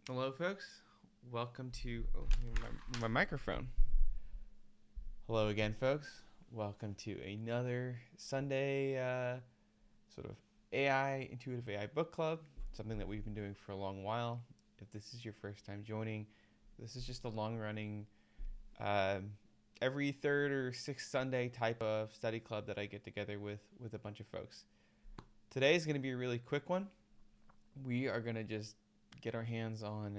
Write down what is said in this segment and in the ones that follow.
Hello, folks. Welcome to my microphone. Hello again, folks. Welcome to another Sunday sort of intuitive AI book club. Something that we've been doing for a long while. If this is your first time joining, this is just a long-running, every third or sixth Sunday type of study club that I get together with a bunch of folks. Today is going to be a really quick one. We are going to just get our hands on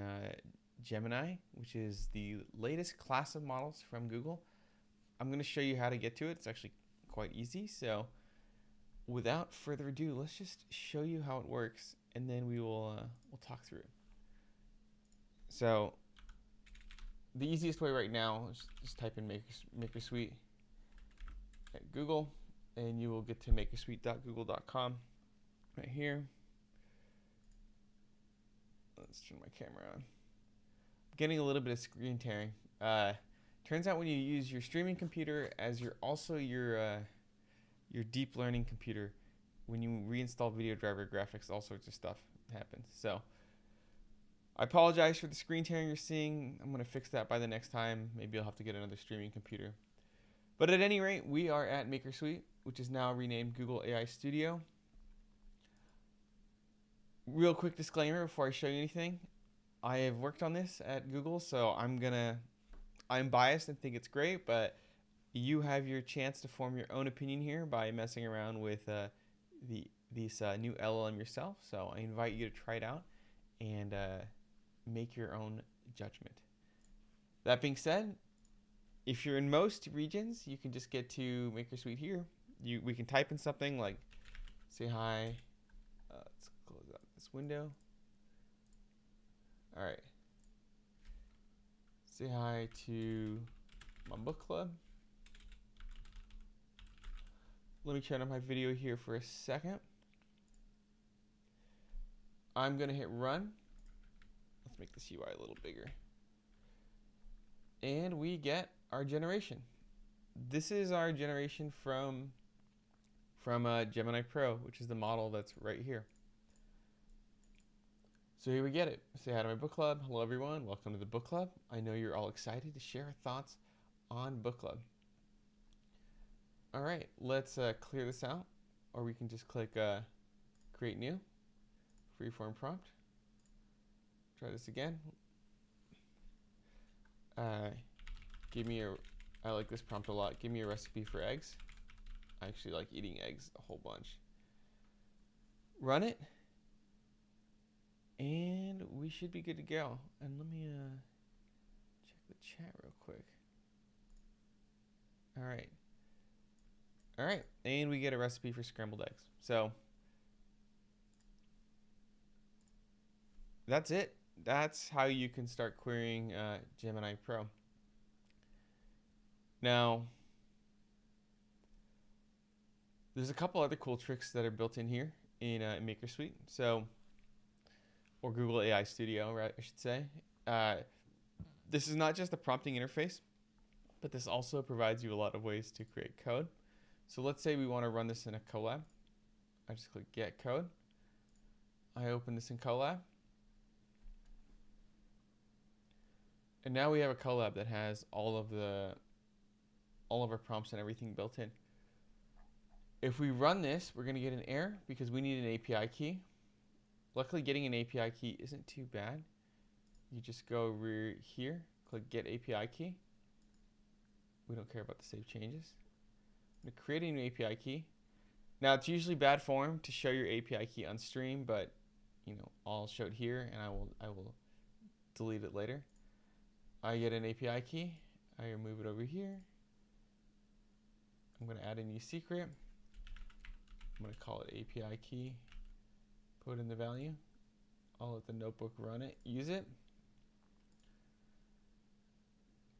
Gemini, which is the latest class of models from Google. I'm going to show you how to get to it. It's actually quite easy. So without further ado, let's just show you how it works, and then we'll talk through it. So the easiest way right now is just type in MakerSuite at Google, and you will get to makersuite.google.com right here. Let's turn my camera on. I'm getting a little bit of screen tearing. Turns out when you use your streaming computer as your deep learning computer, when you reinstall video driver graphics, all sorts of stuff happens. So I apologize for the screen tearing you're seeing. I'm going to fix that by the next time. Maybe I'll have to get another streaming computer. But at any rate, we are at MakerSuite, which is now renamed Google AI Studio. Real quick disclaimer before I show you anything. I have worked on this at Google, so I'm biased and think it's great, but you have your chance to form your own opinion here by messing around with this new LLM yourself. So I invite you to try it out and make your own judgment. That being said, if you're in most regions, you can just get to MakerSuite here. We can type in something like, say hi. Let's close out this window. All right. Say hi to my book club. Let me turn on my video here for a second. I'm going to hit run. Let's make this UI a little bigger. And we get our generation. This is our generation from Gemini Pro, which is the model that's right here. So here we get it. Say hi to my book club. Hello, everyone. Welcome to the book club. I know you're all excited to share our thoughts on book club. All right, let's clear this out, or we can just click create new, freeform prompt. Try this again. I like this prompt a lot. Give me a recipe for eggs. I actually like eating eggs a whole bunch. Run it. And we should be good to go. And let me check the chat real quick. All right. All right. And we get a recipe for scrambled eggs. So that's it. That's how you can start querying Gemini Pro. Now, there's a couple other cool tricks that are built in here in MakerSuite. So, or Google AI Studio, right? I should say. This is not just a prompting interface, but this also provides you a lot of ways to create code. So let's say we want to run this in a collab. I just click Get Code. I open this in Colab. And now we have a collab that has all of our prompts and everything built in. If we run this, we're going to get an error because we need an API key. Luckily, getting an API key isn't too bad. You just go over here, click Get API Key. We don't care about the save changes. I'm going to create a new API key. Now, it's usually bad form to show your API key on stream, but I'll show it here, and I will delete it later. I get an API key. I remove it over here. I'm going to add a new secret. I'm going to call it API key. Put in the value. I'll let the notebook run it. Use it.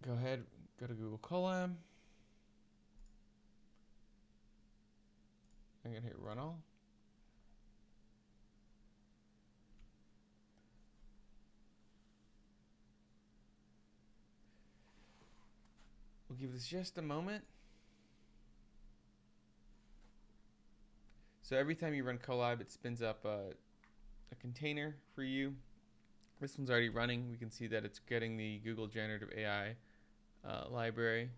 Go ahead. Go to Google Colab. I'm going to hit run all. We'll give this just a moment. So every time you run Colab, it spins up a container for you This one's already running. We can see that it's getting the Google Generative AI library.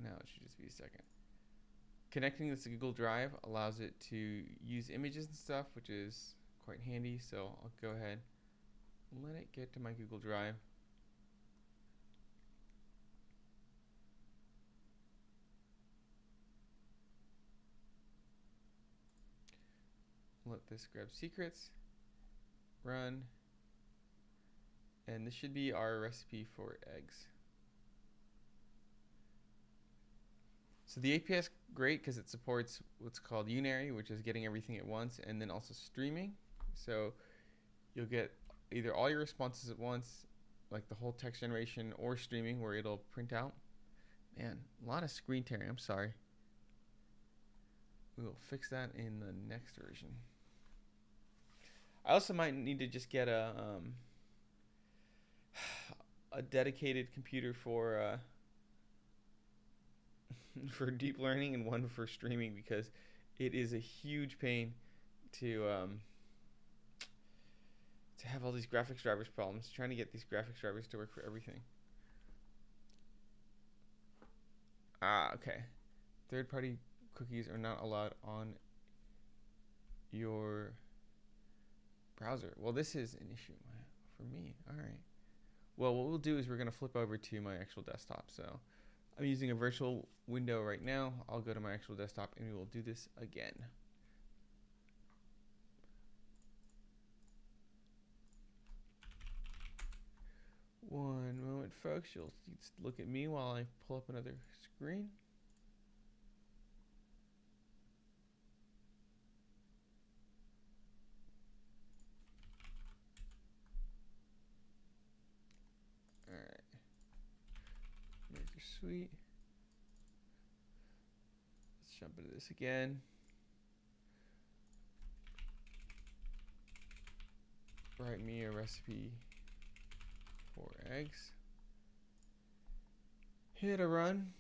Now it should just be a second. Connecting this to Google Drive allows it to use images and stuff, which is quite handy. So I'll go ahead and let it get to my Google Drive. Let this grab secrets, run, and this should be our recipe for eggs. So the API is great because it supports what's called unary, which is getting everything at once, and then also streaming. So you'll get either all your responses at once, like the whole text generation, or streaming where it'll print out. Man, a lot of screen tearing. I'm sorry. We will fix that in the next version. I also might need to just get a dedicated computer for for deep learning and one for streaming, because it is a huge pain to have all these graphics drivers problems, trying to get these graphics drivers to work for everything. Okay. Third-party cookies are not allowed on your browser. Well, this is an issue for me. All right. Well, what we'll do is we're going to flip over to my actual desktop. So I'm using a virtual window right now. I'll go to my actual desktop and we will do this again. One moment, folks. You'll look at me while I pull up another screen. All right. Maker Suite. Let's jump into this again. Write me a recipe for eggs. Hit a run.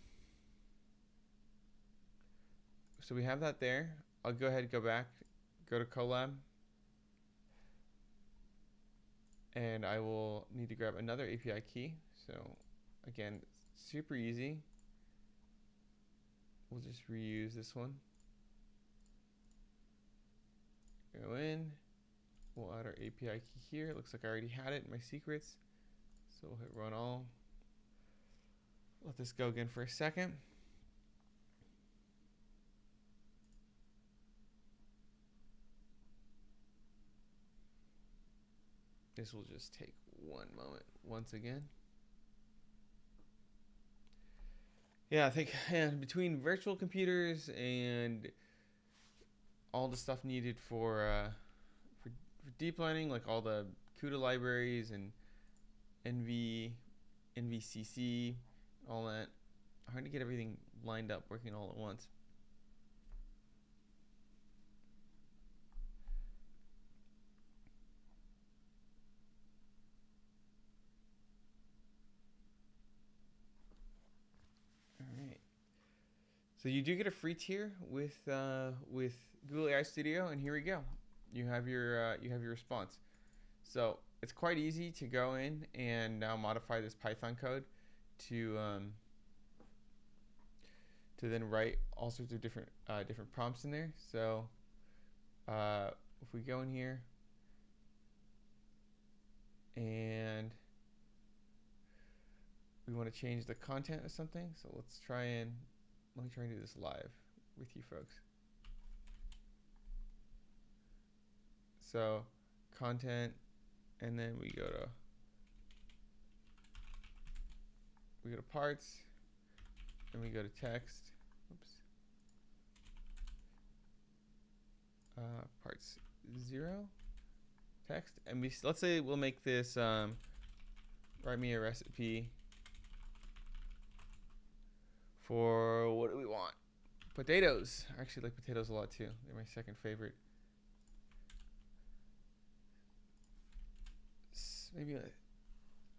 So we have that there. I'll go ahead and go back, go to Colab, and I will need to grab another API key. So again, super easy. We'll just reuse this one. Go in. We'll add our API key here. It looks like I already had it in my secrets. So we'll hit run all. Let this go again for a second. This will just take one moment once again. Yeah, I think between virtual computers and all the stuff needed for deep learning, like all the CUDA libraries and NVCC, all that, hard to get everything lined up, working all at once. All right. So you do get a free tier with Google AI Studio, and here we go. You have your response. So it's quite easy to go in and now modify this Python code to then write all sorts of different prompts in there. So if we go in here and we want to change the content of something, so let me try and do this live with you folks. So content, and then we go to parts, and we go to text. Oops. Parts 0, text, and let's say we'll make this write me a recipe for, what do we want? Potatoes. I actually like potatoes a lot too. They're my second favorite. Maybe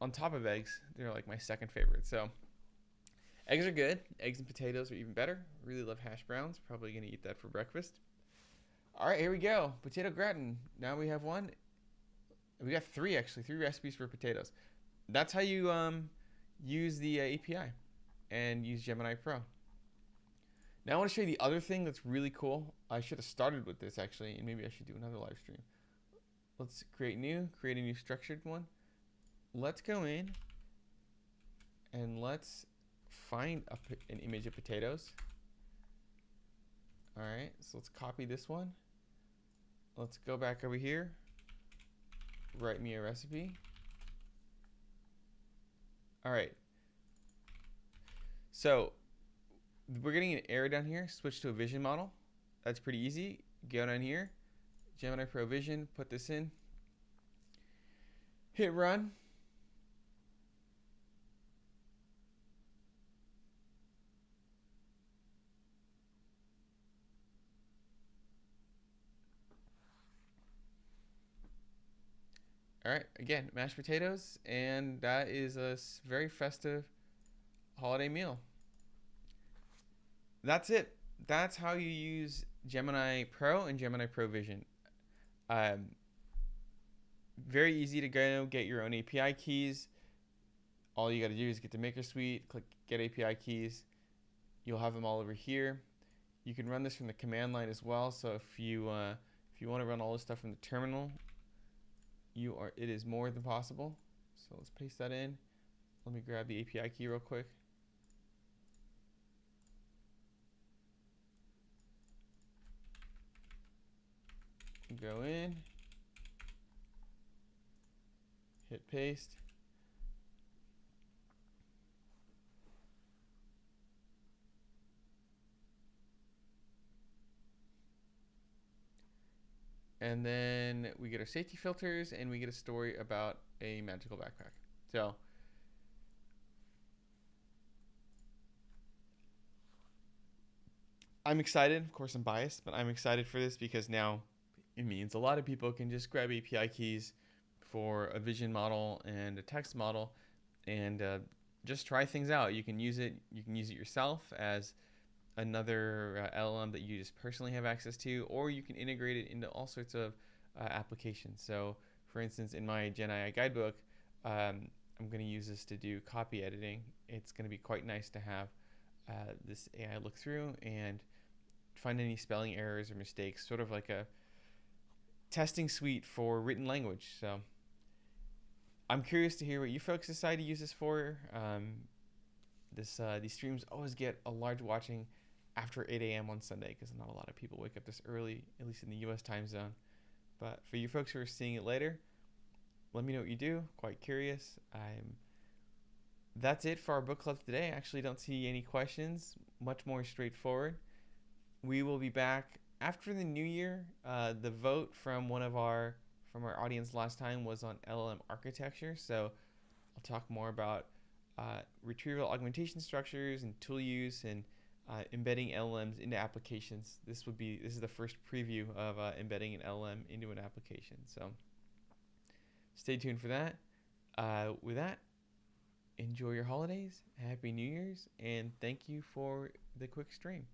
on top of eggs, they're like my second favorite. So eggs are good. Eggs and potatoes are even better. Really love hash browns. Probably gonna eat that for breakfast. All right, here we go. Potato gratin. Now we have one. We got three actually, three recipes for potatoes. That's how you use the API and use Gemini Pro. Now I want to show you the other thing that's really cool. I should have started with this actually, and maybe I should do another live stream. Let's create a new structured one. Let's go in and let's find an image of potatoes. All right, so let's copy this one. Let's go back over here. Write me a recipe. All right. So we're getting an error down here. Switch to a vision model. That's pretty easy. Go down here, Gemini Pro Vision, put this in. Hit run. All right, again, mashed potatoes, and that is a very festive holiday meal. That's it. That's how you use Gemini Pro and Gemini Pro Vision. Very easy to go get your own API keys. All you got to do is get the Maker Suite, click Get API Keys. You'll have them all over here. You can run this from the command line as well. So if you want to run all this stuff from the terminal, it is more than possible. So let's paste that in. Let me grab the API key real quick. Go in, hit paste. And then we get our safety filters and we get a story about a magical backpack. So I'm excited. Of course, I'm biased, but I'm excited for this because now it means a lot of people can just grab API keys for a vision model and a text model and just try things out. You can use it. You can use it yourself as another LLM that you just personally have access to, or you can integrate it into all sorts of applications. So, for instance, in my Gen AI guidebook, I'm going to use this to do copy editing. It's going to be quite nice to have this AI look through and find any spelling errors or mistakes, sort of like a testing suite for written language. So I'm curious to hear what you folks decide to use this for. These streams always get a large watching after 8 a.m. on Sunday because not a lot of people wake up this early, at least in the US time zone. But for you folks who are seeing it later, let me know what you do. Quite curious. That's it for our book club today. I actually don't see any questions. Much more straightforward. We will be back after the new year. The vote from our audience last time was on LLM architecture, so I'll talk more about retrieval augmentation structures and tool use and embedding LLMs into applications. This is the first preview of embedding an LLM into an application. So stay tuned for that. With that, enjoy your holidays, Happy New Year's, and thank you for the quick stream.